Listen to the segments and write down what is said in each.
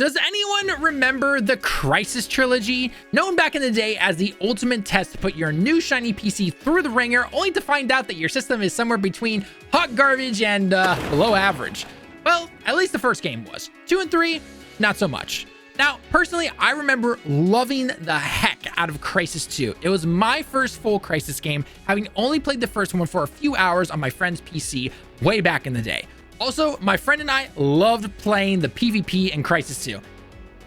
Does anyone remember the Crysis trilogy? Known back in the day as the ultimate test to put your new shiny PC through the ringer, only to find out that your system is somewhere between hot garbage and below average. Well, at least the first game was. 2 and 3, not so much. Now, personally, I remember loving the heck out of Crysis 2. It was my first full Crysis game, having only played the first one for a few hours on my friend's PC way back in the day. Also, my friend and I loved playing the PvP in Crysis 2,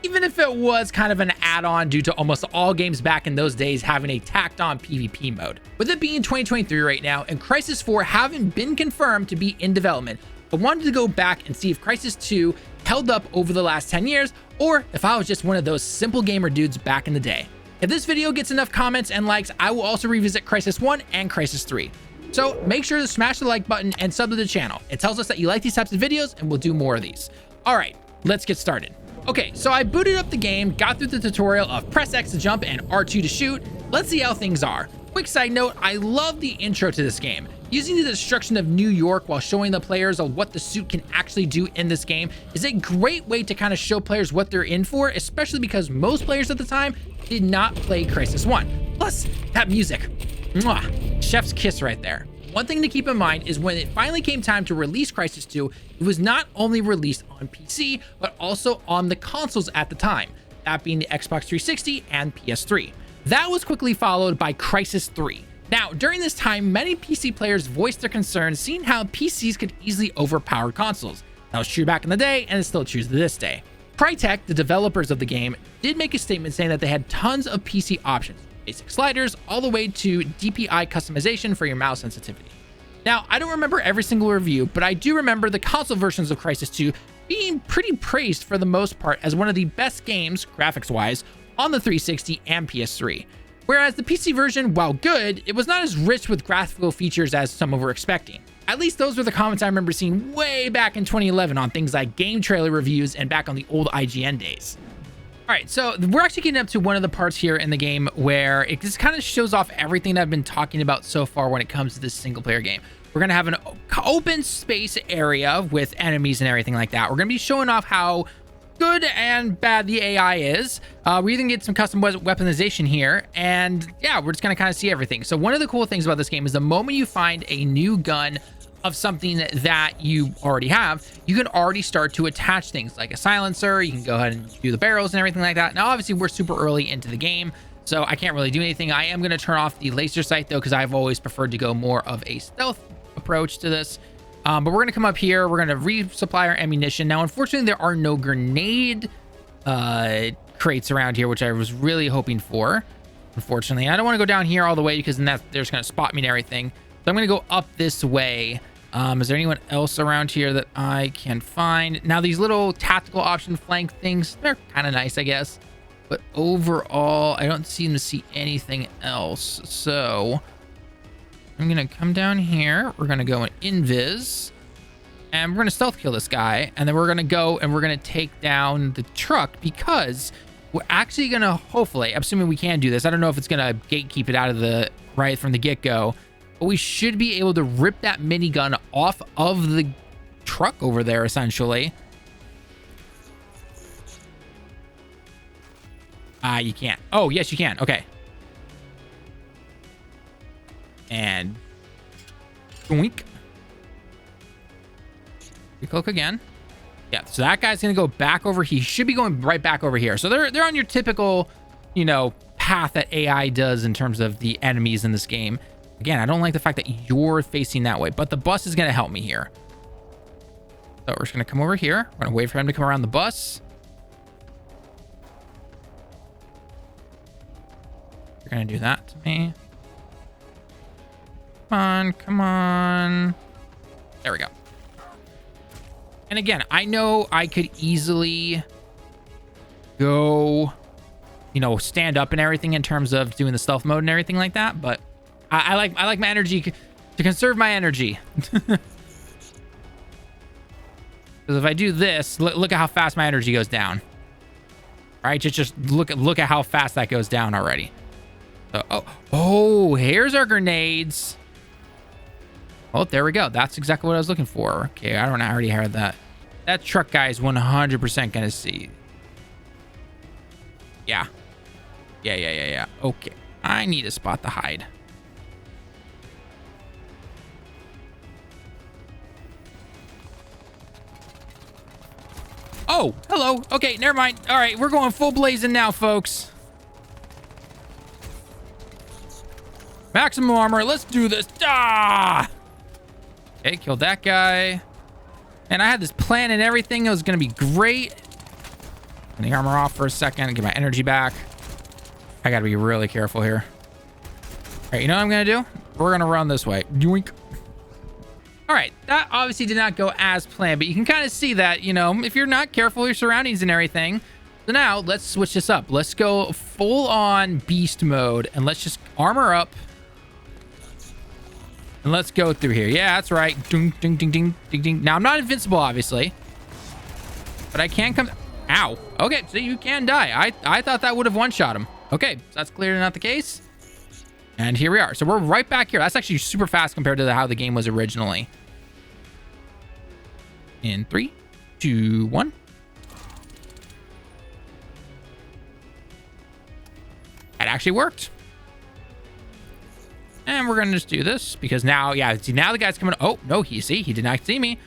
even if it was kind of an add-on due to almost all games back in those days having a tacked-on PvP mode. With it being 2023 right now and Crysis 4 having been confirmed to be in development, I wanted to go back and see if Crysis 2 held up over the last 10 years, or if I was just one of those simple gamer dudes back in the day. If this video gets enough comments and likes, I will also revisit Crysis 1 and Crysis 3. So make sure to smash the like button and sub to the channel. It tells us that you like these types of videos and we'll do more of these. All right, let's get started. Okay, so I booted up the game, got through the tutorial of press X to jump and R2 to shoot. Let's see how things are. Quick side note, I love the intro to this game. Using the destruction of New York while showing the players of what the suit can actually do in this game is a great way to kind of show players what they're in for, especially because most players at the time did not play Crysis 1. Plus, that music. Mwah, chef's kiss right there. One thing to keep in mind is when it finally came time to release Crysis 2, it was not only released on PC, but also on the consoles at the time, that being the Xbox 360 and PS3. That was quickly followed by Crysis 3. Now, during this time, many PC players voiced their concerns seeing how PCs could easily overpower consoles. That was true back in the day, and it's still true to this day. Crytek, the developers of the game, did make a statement saying that they had tons of PC options, basic sliders, all the way to DPI customization for your mouse sensitivity. Now, I don't remember every single review, but I do remember the console versions of Crysis 2 being pretty praised for the most part as one of the best games, graphics-wise, on the 360 and PS3. Whereas the PC version, while good, it was not as rich with graphical features as some were expecting. At least those were the comments I remember seeing way back in 2011 on things like game trailer reviews and back on the old IGN days. All right, so we're actually getting up to one of the parts here in the game where it just kind of shows off everything that I've been talking about so far when it comes to this single player game. We're going to have an open space area with enemies and everything like that. We're going to be showing off how good and bad the AI is. We even get some custom weaponization here, and yeah, we're just gonna kind of see everything. So one of the cool things about this game is the moment you find a new gun of something that you already have, you can already start to attach things like a silencer. You can go ahead and do the barrels and everything like that. Now, obviously, we're super early into the game, so I can't really do anything. I am gonna turn off the laser sight though, because I've always preferred to go more of a stealth approach to this. But we're going to come up here. We're going to resupply our ammunition. Now, unfortunately, there are no grenade crates around here, which I was really hoping for. Unfortunately, I don't want to go down here all the way because then they're just going to spot me and everything. So I'm going to go up this way. Is there anyone else around here that I can find? Now, these little tactical option flank things, they're kind of nice, I guess. But overall, I don't seem to see anything else. So I'm going to come down here. We're going to go in invis. And we're going to stealth kill this guy. And then we're going to go and we're going to take down the truck because we're actually going to, hopefully, I'm assuming we can do this. I don't know if it's going to gatekeep it out of the, right from the get-go. But we should be able to rip that minigun off of the truck over there, essentially. You can't. Oh, yes, you can. Okay. And boink. Recloak again. Yeah, so that guy's gonna go back over. He should be going right back over here. So they're on your typical, you know, path that AI does in terms of the enemies in this game. Again, I don't like the fact that you're facing that way, but the bus is gonna help me here. So we're just gonna come over here. We're gonna wait for him to come around the bus. You're gonna do that to me. Come on. There we go. And again, I know I could easily go, you know, stand up and everything in terms of doing the stealth mode and everything like that, but I like my energy to conserve my energy. Because if I do this, look at how fast my energy goes down. All right, just look at how fast that goes down already. So, oh, here's our grenades. Oh, there we go. That's exactly what I was looking for. Okay, I already heard that. That truck guy is 100% going to see. Yeah. Yeah. Okay. I need to spot the hide. Oh, hello. Okay, never mind. All right, we're going full blazing now, folks. Maximum armor. Let's do this. Ah! Okay, killed that guy. And I had this plan and everything. It was going to be great. Turn the armor off for a second and get my energy back. I got to be really careful here. All right, you know what I'm going to do? We're going to run this way. Yoink. All right, that obviously did not go as planned, but you can kind of see that, you know, if you're not careful with your surroundings and everything. So now let's switch this up. Let's go full on beast mode and let's just armor up. And let's go through here. Yeah, that's right. Ding, ding, ding, ding, ding, ding. Now, I'm not invincible, obviously. But I can come... Ow. Okay, so you can die. I thought that would have one-shot him. Okay, so that's clearly not the case. And here we are. So we're right back here. That's actually super fast compared to how the game was originally. In 3, 2, 1. That actually worked. And we're going to just do this because now, yeah, see, now the guy's coming. Oh, no, he did not see me.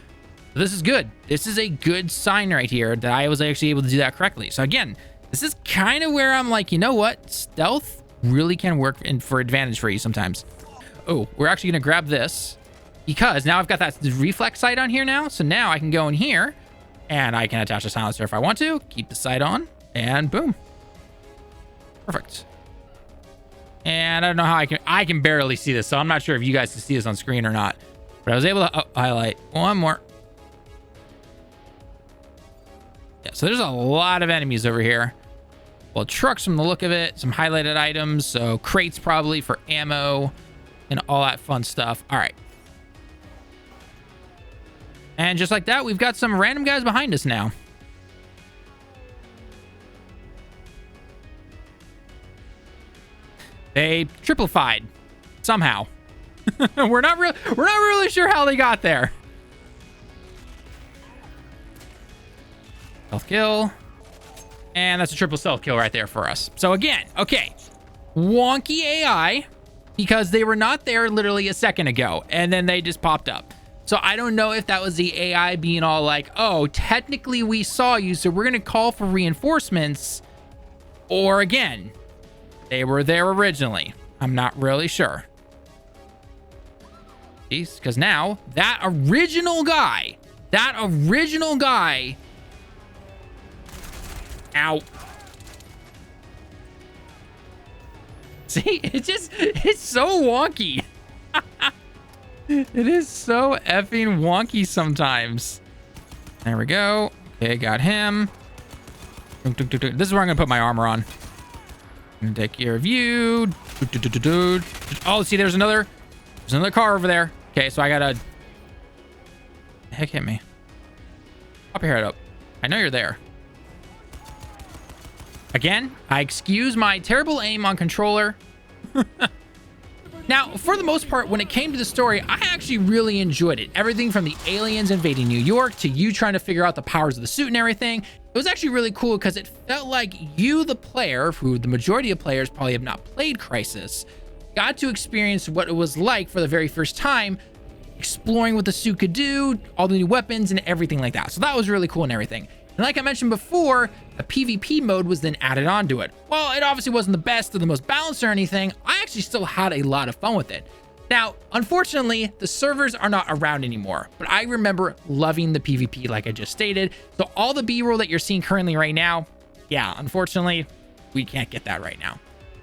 So this is good. This is a good sign right here that I was actually able to do that correctly. So again, this is kind of where I'm like, you know what? Stealth really can work for advantage for you sometimes. Oh, we're actually going to grab this because now I've got that reflex sight on here now. So now I can go in here and I can attach a silencer if I want to. Keep the sight on and boom. Perfect. And I don't know how I can barely see this, so I'm not sure if you guys can see this on screen or not. But I was able to highlight one more. Yeah, so there's a lot of enemies over here. Well, trucks from the look of it, some highlighted items, so crates probably for ammo and all that fun stuff. All right. And just like that, we've got some random guys behind us now. They triplified somehow. we're not really sure how they got there. Stealth kill. And that's a triple stealth kill right there for us. So again, okay. Wonky AI because they were not there literally a second ago and then they just popped up. So I don't know if that was the AI being all like, oh, technically we saw you, so we're going to call for reinforcements. Or again, they were there originally. I'm not really sure. Because now that original guy. Ow. See, it's so wonky. It is so effing wonky sometimes. There we go. Okay, got him. This is where I'm going to put my armor on. I'm gonna take care of you. Oh, see, there's another car over there. Okay, so I gotta... The heck hit me. Pop your head up. I know you're there. Again, I excuse my terrible aim on controller. Now, for the most part, when it came to the story, I actually really enjoyed it. Everything from the aliens invading New York to you trying to figure out the powers of the suit and everything. It was actually really cool because it felt like you, the player, who the majority of players probably have not played Crysis, got to experience what it was like for the very first time, exploring what the suit could do, all the new weapons and everything like that. So that was really cool and everything. And like I mentioned before, a PvP mode was then added onto it. While it obviously wasn't the best or the most balanced or anything, I actually still had a lot of fun with it. Now, unfortunately, the servers are not around anymore, but I remember loving the PvP like I just stated. So all the B-roll that you're seeing currently right now, yeah, unfortunately, we can't get that right now.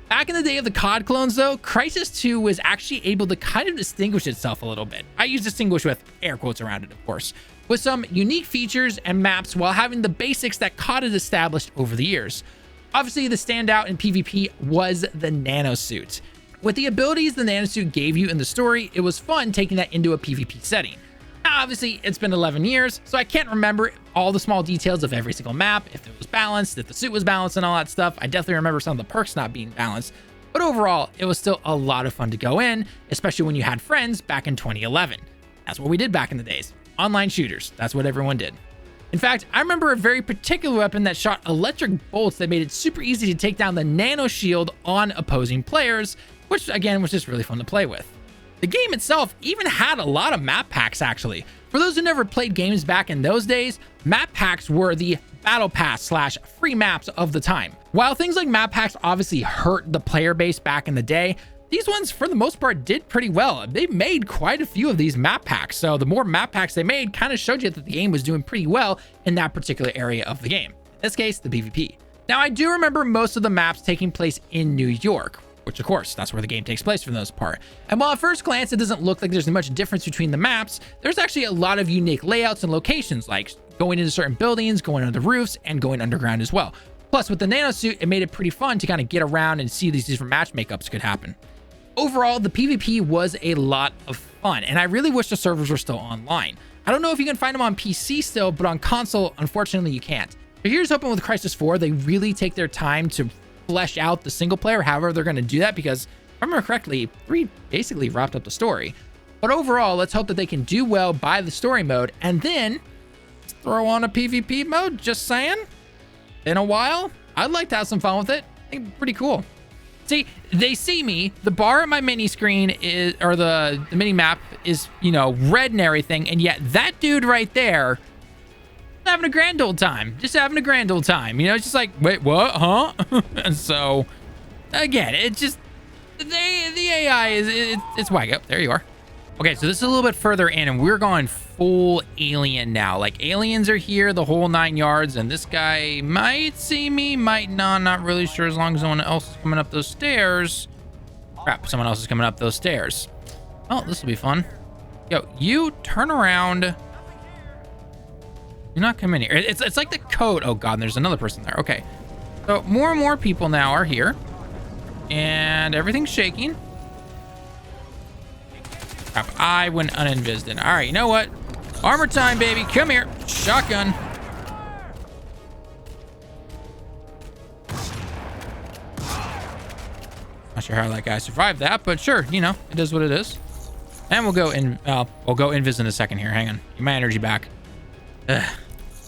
Back in the day of the COD clones though, Crysis 2 was actually able to kind of distinguish itself a little bit. I use distinguish with air quotes around it, of course, with some unique features and maps while having the basics that COD has established over the years. Obviously, the standout in PvP was the Nano suit. With the abilities the Nano suit gave you in the story, it was fun taking that into a PvP setting. Now, obviously, it's been 11 years, so I can't remember all the small details of every single map, if it was balanced, if the suit was balanced and all that stuff. I definitely remember some of the perks not being balanced, but overall, it was still a lot of fun to go in, especially when you had friends back in 2011. That's what we did back in the days. Online shooters, that's what everyone did. In fact, I remember a very particular weapon that shot electric bolts that made it super easy to take down the Nano shield on opposing players, which again was just really fun to play with. The game itself even had a lot of map packs actually. For those who never played games back in those days, map packs were the battle pass / free maps of the time. While things like map packs obviously hurt the player base back in the day, these ones for the most part did pretty well. They made quite a few of these map packs, so the more map packs they made kind of showed you that the game was doing pretty well in that particular area of the game. In this case, the PvP. Now I do remember most of the maps taking place in New York, which of course, that's where the game takes place for the most part. And while at first glance, it doesn't look like there's much difference between the maps, there's actually a lot of unique layouts and locations, like going into certain buildings, going under roofs, and going underground as well. Plus, with the Nano suit, it made it pretty fun to kind of get around and see these different match makeups could happen. Overall, the PvP was a lot of fun, and I really wish the servers were still online. I don't know if you can find them on PC still, but on console, unfortunately, you can't. So here's hoping with Crysis 4, they really take their time to flesh out the single player, however they're going to do that, because if I remember correctly, 3 basically wrapped up the story. But overall, let's hope that they can do well by the story mode, and then throw on a PvP mode, just saying. In a while, I'd like to have some fun with it. I think it'd be pretty cool. See, they see me, the bar at my mini screen is, or the mini map is, you know, red and everything, and yet that dude right there having a grand old time, just having a grand old time. You know, it's just like, wait, what, huh? And so, again, it just, the AI is, it's wacko. There you are. Okay, so this is a little bit further in, and we're going full alien now. Like, aliens are here, the whole 9 yards, and this guy might see me, might not really sure, as long as someone else is coming up those stairs. Crap, someone else is coming up those stairs. Oh, this will be fun. Yo, you turn around. You're not coming here. It's like the code. Oh god, there's another person there. Okay. So more and more people now are here. And everything's shaking. Crap, I went uninvised in. Alright, you know what? Armor time, baby. Come here. Shotgun. Not sure how that guy survived that, but sure, you know, it is what it is. And we'll go in, we'll go invis in a second here. Hang on. Get my energy back. Ugh.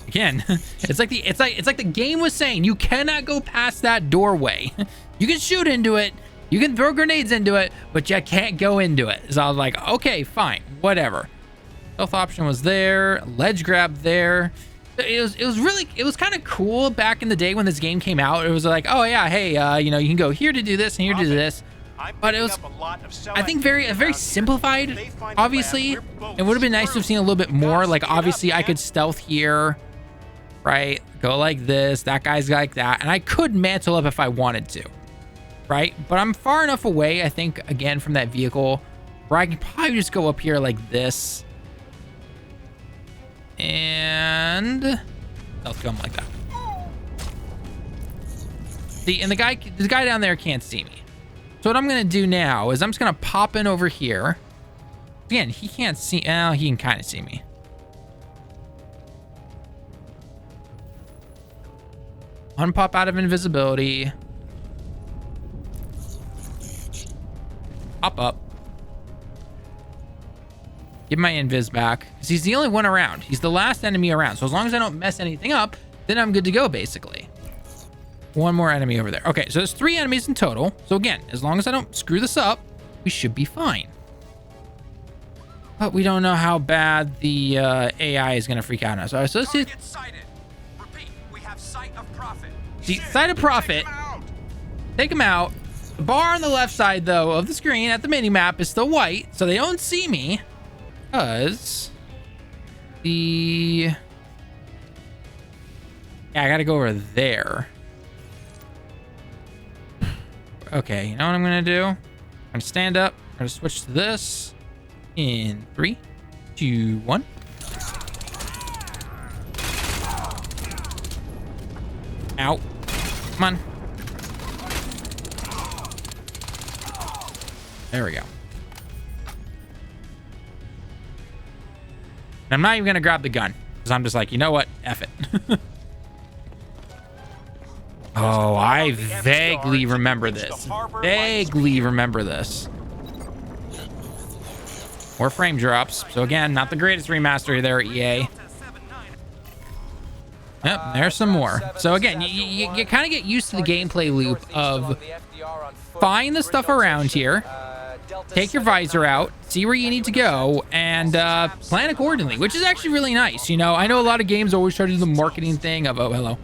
Again, it's like the game was saying, you cannot go past that doorway. You can shoot into it, you can throw grenades into it, but you can't go into it. So I was like, okay, fine, whatever. Stealth option was there, ledge grab there. It was kind of cool back in the day when this game came out. It was like, oh yeah, hey, you know, you can go here to do this and here to do this. But it was, I think, very simplified. Obviously, it would have been nice to have seen a little bit more. Like, obviously, I could stealth here, right? Go like this. That guy's like that, and I could mantle up if I wanted to, right? But I'm far enough away, I think, again, from that vehicle, where I could probably just go up here like this, and stealth come like that. See, and the guy down there can't see me. So what I'm going to do now is I'm just going to pop in over here. Again, he can't see. Oh, he can kind of see me. Unpop out of invisibility. Pop up. Give my invis back. Because he's the only one around. He's the last enemy around. So as long as I don't mess anything up, then I'm good to go, basically. One more enemy over there. Okay, so there's 3 enemies in total. So again, as long as I don't screw this up, we should be fine. But we don't know how bad the AI is going to freak out on us. All right, so let's see. Repeat, we have sight of Prophet. See, sight of Prophet. Take him out. The bar on the left side, though, of the screen at the mini-map is still white, so they don't see me. Because the... Yeah, I got to go over there. Okay, you know what I'm gonna do? I'm gonna stand up. I'm gonna switch to this in 3, 2, 1. Ow. Come on. There we go. And I'm not even gonna grab the gun because I'm just like, you know what? F it. Oh, I vaguely remember this. Vaguely remember this. More frame drops. So again, not the greatest remaster there, EA. Yep, there's some more. So again, you kind of get used to the gameplay loop of find the stuff around here, take your visor out, see where you need to go, and plan accordingly, which is actually really nice. You know, I know a lot of games always try to do the marketing thing of, oh, hello,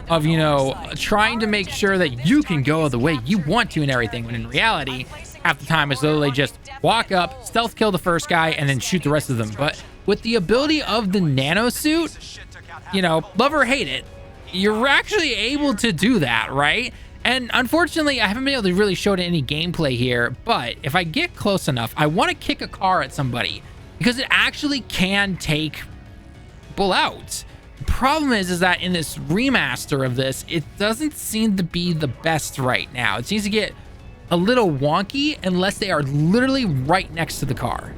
of, you know, trying to make sure that you can go the way you want to and everything, when in reality, half the time it's literally just walk up, stealth kill the first guy, and then shoot the rest of them. But with the ability of the Nano suit, you know, love or hate it, you're actually able to do that, right? And unfortunately, I haven't been able to really show it in any gameplay here, but if I get close enough, I want to kick a car at somebody because it actually can take people out. The problem is that in this remaster of this, it doesn't seem to be the best right now. It seems to get a little wonky unless they are literally right next to the car.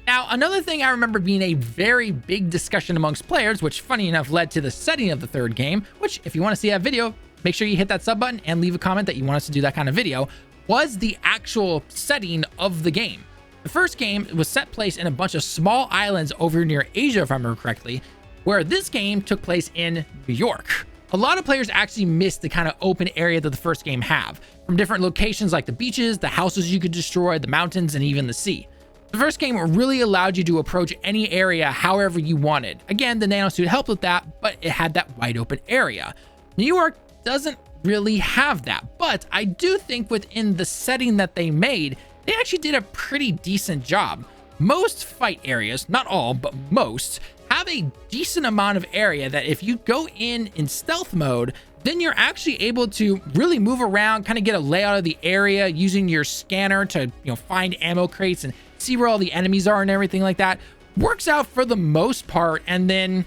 Now, another thing I remember being a very big discussion amongst players, which funny enough led to the setting of the third game, which if you want to see that video, make sure you hit that sub button and leave a comment that you want us to do that kind of video, was the actual setting of the game. The first game was set place in a bunch of small islands over near Asia, if I remember correctly, where this game took place in New York. A lot of players actually missed the kind of open area that the first game have, from different locations like the beaches, the houses you could destroy, the mountains, and even the sea. The first game really allowed you to approach any area however you wanted. Again, the Nano suit helped with that, but it had that wide open area. New York doesn't really have that, but I do think within the setting that they made, they actually did a pretty decent job. Most fight areas, not all, but most, have a decent amount of area that if you go in stealth mode, then you're actually able to really move around, kind of get a layout of the area using your scanner to, you know, find ammo crates and see where all the enemies are and everything like that. Works out for the most part, and then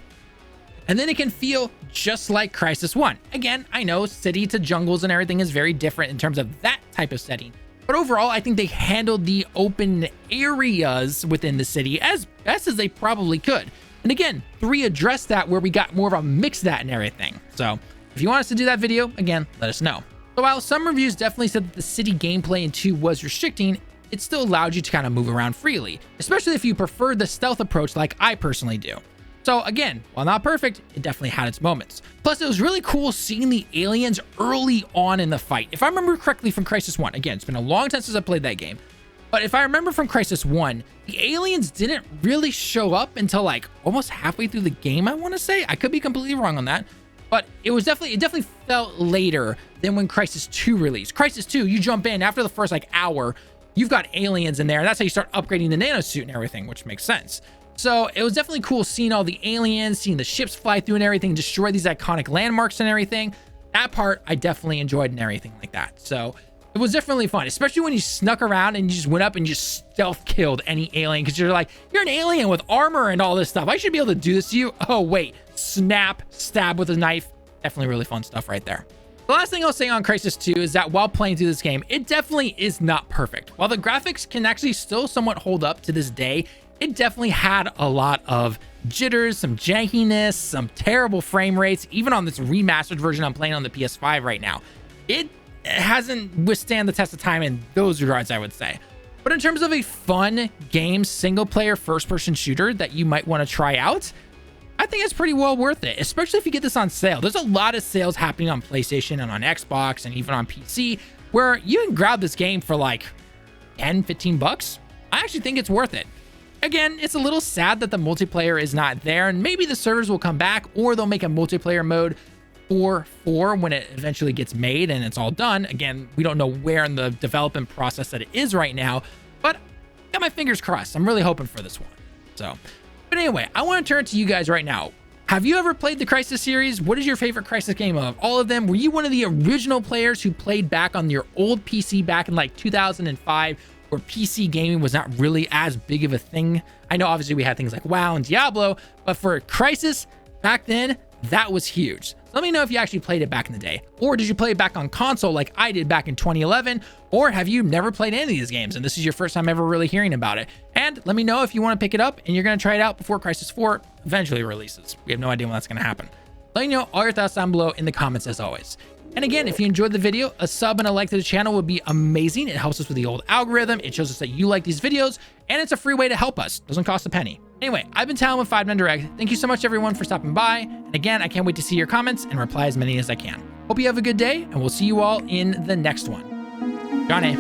it can feel just like Crysis 1. Again, I know city to jungles and everything is very different in terms of that type of setting, but overall, I think they handled the open areas within the city as best as they probably could. And again, 3 addressed that where we got more of a mix of that and everything. So if you want us to do that video, again, let us know. So while some reviews definitely said that the city gameplay in 2 was restricting, it still allowed you to kind of move around freely, especially if you prefer the stealth approach like I personally do. So again, while not perfect, it definitely had its moments. Plus, it was really cool seeing the aliens early on in the fight. If I remember correctly from Crysis 1, again, it's been a long time since I played that game, but if I remember from Crysis 1, the aliens didn't really show up until like almost halfway through the game, I want to say. I could be completely wrong on that, but it definitely felt later than when Crysis 2 released. Crysis 2, you jump in after the first like hour, you've got aliens in there, and that's how you start upgrading the Nano suit and everything, which makes sense. So it was definitely cool seeing all the aliens, seeing the ships fly through and everything, destroy these iconic landmarks and everything. That part I definitely enjoyed and everything like that. So it was definitely fun, especially when you snuck around and you just went up and just stealth killed any alien, because you're like, you're an alien with armor and all this stuff. I should be able to do this to you. Oh, wait. Snap, stab with a knife. Definitely really fun stuff right there. The last thing I'll say on Crysis 2 is that while playing through this game, it definitely is not perfect. While the graphics can actually still somewhat hold up to this day, it definitely had a lot of jitters, some jankiness, some terrible frame rates. Even on this remastered version I'm playing on the PS5 right now, it hasn't withstand the test of time in those regards, I would say. But in terms of a fun game, single player first person shooter that you might want to try out, I think it's pretty well worth it, especially if you get this on sale. There's a lot of sales happening on PlayStation and on Xbox and even on PC where you can grab this game for like 10, 15 bucks. I actually think it's worth it. Again, it's a little sad that the multiplayer is not there, and maybe the servers will come back, or they'll make a multiplayer mode for 4 when it eventually gets made and it's all done. Again, we don't know where in the development process that it is right now, but I got my fingers crossed. I'm really hoping for this one. So, but anyway, I want to turn to you guys right now. Have you ever played the Crysis series? What is your favorite Crysis game of all of them? Were you one of the original players who played back on your old PC back in like 2005? Where PC gaming was not really as big of a thing? I know obviously we had things like WoW and Diablo, but for Crysis back then, that was huge. So let me know if you actually played it back in the day, or did you play it back on console like I did back in 2011, or have you never played any of these games and this is your first time ever really hearing about it? And let me know if you want to pick it up and you're going to try it out before Crysis 4 eventually releases. We have no idea when that's going to happen. Let me know all your thoughts down below in the comments as always. And again, if you enjoyed the video, a sub and a like to the channel would be amazing. It helps us with the old algorithm. It shows us that you like these videos, and it's a free way to help us. Doesn't cost a penny. Anyway, I've been Tallen with 5-9direct. Thank you so much, everyone, for stopping by. And again, I can't wait to see your comments and reply as many as I can. Hope you have a good day, and we'll see you all in the next one. Johnny.